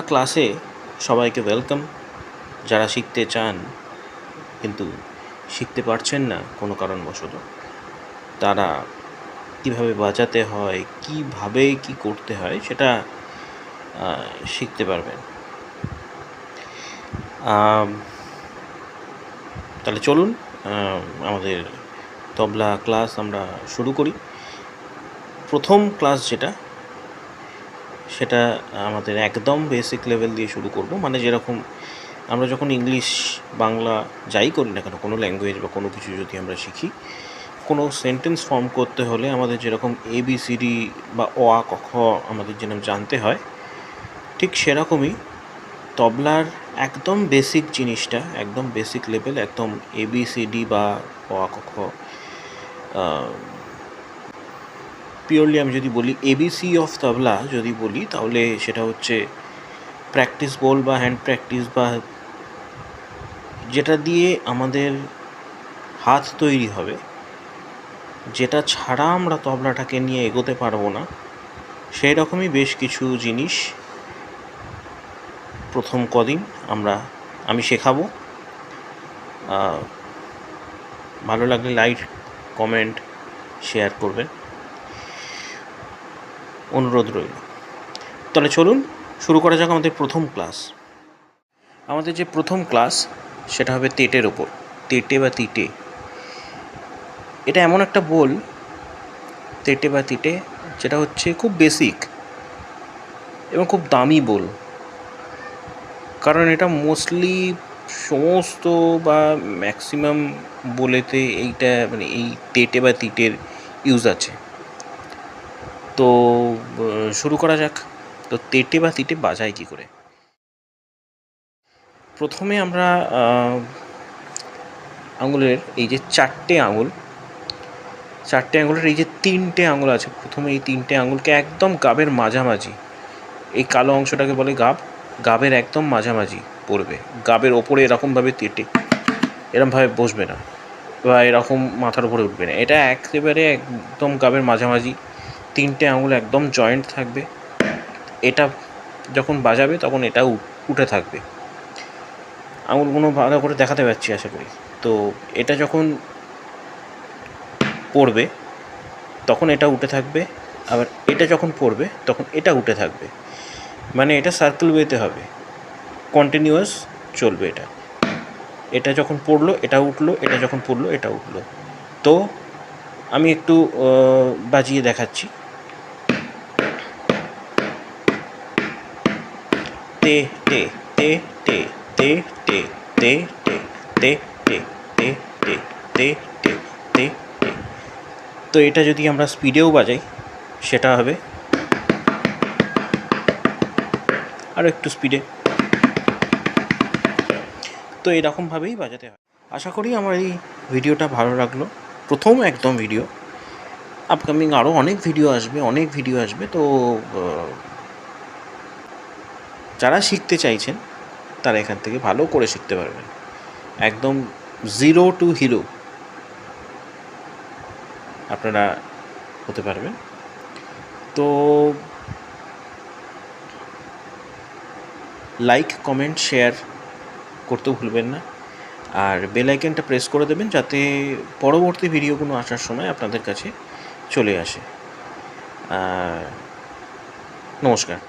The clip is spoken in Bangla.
ক্লাসে সবাইকে ওয়েলকাম। যারা শিখতে চান কিন্তু শিখতে পারছেন না কোনো কারণবশত, তারা কীভাবে বাজাতে হয়, কীভাবে কী করতে হয় সেটা শিখতে পারবেন। তাহলে চলুন আমাদের তবলা ক্লাস আমরা শুরু করি। প্রথম ক্লাস সেটা আমাদের একদম বেসিক লেভেল দিয়ে শুরু করব। মানে যেরকম আমরা যখন ইংলিশ, বাংলা যাই করি না কেন, কোনো ল্যাঙ্গুয়েজ বা কোনো কিছু যদি আমরা শিখি, কোনো সেন্টেন্স ফর্ম করতে হলে আমাদের যেরকম ABCD বা অ আ ক খ আমাদের যেরকম জানতে হয়, ঠিক সেরকমই তবলার একদম বেসিক জিনিসটা, একদম বেসিক লেভেল, একদম ABCD বা অ আ ক খ পিওরলি আমি যদি বলি ABC অফ তবলা যদি বলি, তাহলে সেটা হচ্ছে প্র্যাকটিস বল বা হ্যান্ড প্র্যাকটিস, বা যেটা দিয়ে আমাদের হাত তৈরি হবে, যেটা ছাড়া আমরা তবলাটাকে নিয়ে এগোতে পারবো না, সেই রকমই বেশ কিছু জিনিস প্রথম কদিন আমি শেখাবো। ভালো লাগলে লাইক, কমেন্ট, শেয়ার করবেন, অনুরোধ রইল। তাহলে চলুন শুরু করা যাক আমাদের প্রথম ক্লাস। আমাদের যে প্রথম ক্লাস সেটা হবে তেটের ওপর, তেটে বা তিটে। এটা এমন একটা বোল, তেটে বা তিটে, যেটা হচ্ছে খুব বেসিক এবং খুব দামি বোল। কারণ এটা মোস্টলি সমস্ত বা ম্যাক্সিমাম বোলেতে এইটা, মানে এই তেটে বা তিটের ইউজ আছে। তো শুরু করা যাক। তো তেটে বা তিটে বাজায় কী করে? প্রথমে আমরা আঙুলের এই যে চারটে আঙুলের এই যে তিনটে আঙুল আছে, প্রথমে এই তিনটে আঙুলকে একদম গাবের মাঝামাঝি, এই কালো অংশটাকে বলে গাবের একদম মাঝামাঝি পড়বে। গাবের ওপরে এরকমভাবে তেটে এরকমভাবে বসবে না, বা এরকম মাথার উপরে উঠবে না। এটা একেবারে একদম গাবের মাঝামাঝি, তিনটে আঙুল একদম জয়েন্ট থাকবে। এটা যখন বাজাবে তখন এটা উঠে থাকবে। আঙুলগুলো ভালো করে দেখাতে পারছি আশা করি। তো এটা যখন পড়বে তখন এটা উঠে থাকবে, আবার এটা যখন পড়বে তখন এটা উঠে থাকবে। মানে এটা সার্কেল ওয়েতে হবে, কন্টিনিউয়াস চলবে। এটা যখন পড়লো এটা উঠলো, এটা যখন পড়লো এটা উঠলো। তো আমি একটু বাজিয়ে দেখাচ্ছি। তে টে তে টে তে টে তে টে তে টে তে টে তে টে তে টে। তো এটা যদি আমরা স্পিডেও বাজাই সেটা হবে আরও একটু স্পিডে। তো এরকমভাবেই বাজাতে হয়। আশা করি আমার এই ভিডিওটা ভালো লাগলো, প্রথম একদম ভিডিও। আপকামিং আরও অনেক ভিডিও আসবে। তো যারা শিখতে চাইছেন তারা এখান থেকে ভালো করে শিখতে পারবেন, একদম 0 to hero আপনারা হতে পারবেন। তো লাইক, কমেন্ট, শেয়ার করতেও ভুলবেন না, আর বেল আইকনটা প্রেস করে দেবেন যাতে পরবর্তী ভিডিওগুলো আসার সময় আপনাদের কাছে চলে আসে। নমস্কার।